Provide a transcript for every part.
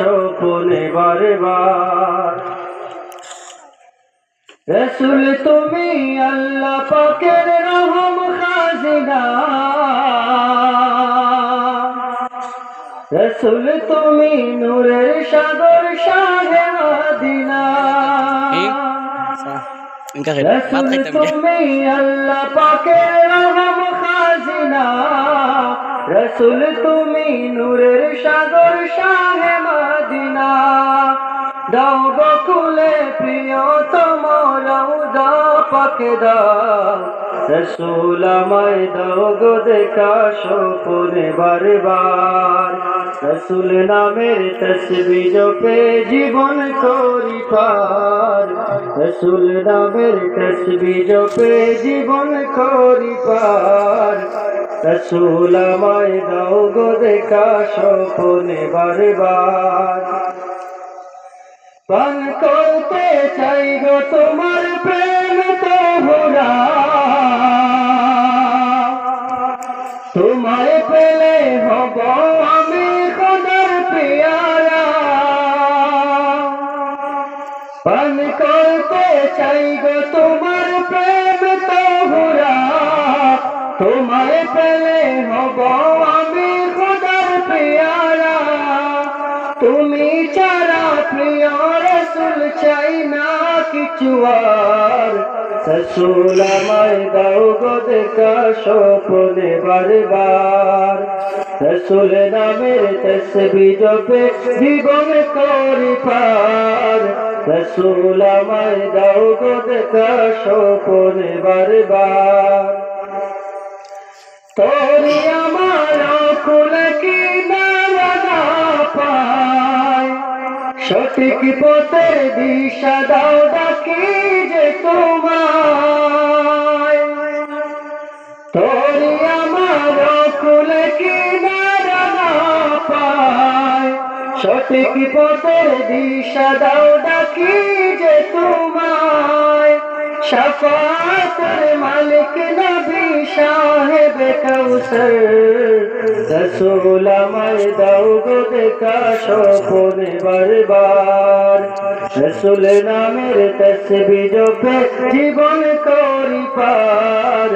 স্বপ্নে বারবার। রসুল তুমি আল্লাহ পাকের রহম খাজিনা, রসুল তুমি নূরের সাগর শাহে মদিনা। রসুল তুমি আল্লাহ পাকের রহম খাজিনা, রসুল তুমি নূরের সাগর শাহে মদিনা। দাও গো খুলে প্রিয়তম রওজা পাকে দাও, রসুল আমায় দাও গো দেখা স্বপ্নে বারবার। রসুল নামের তসবিহ জপে জীবন করি পার, রসুল নামের তসবিহ জপে জীবন করি পার। রসুল আমায় দাও গো দেখা স্বপ্নে বারবার। পান করতে চাই গো তোমার প্রেম তোহরা, তোমায় পেলে হব আমি খোদার পেয়ারা। পান করতে চাই গো তোমার প্রেম তোহরা, তোমায় পেলে হব আমি খোদার পেয়ারা। তুমি ছাড়া প্রিয় রসুল চাই না কিছু আর, রসুল আমায় দাও গো দেখা স্বপ্নে বারবার। রসুল নামের তসবিহ জপে জীবন করি পার, রসুল আমায় দাও গো দেখা স্বপ্নে বারবার। তোরি আমার কুল কি না পায়, সঠিক পথের দিশা দাও ডাকি যে তোমায়। তোরি আমার কুল কি না পায়, সঠিক পথের দিশা দাও ডাকি যে তোমায়। শাফাতের মালিক নবী সাহেবে কাউসার, রসুল আমায় দাও গো দেখা স্বপ্নে বারবার। রসুল নামের তসবিহ জপে জীবন করি পার,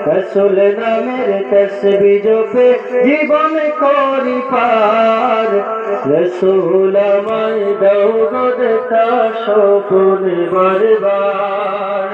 রসুল নামের তসবিহ জপে জীবন করি পার। রসুল আমায় দাও গো দেখা স্বপ্নে বারবার।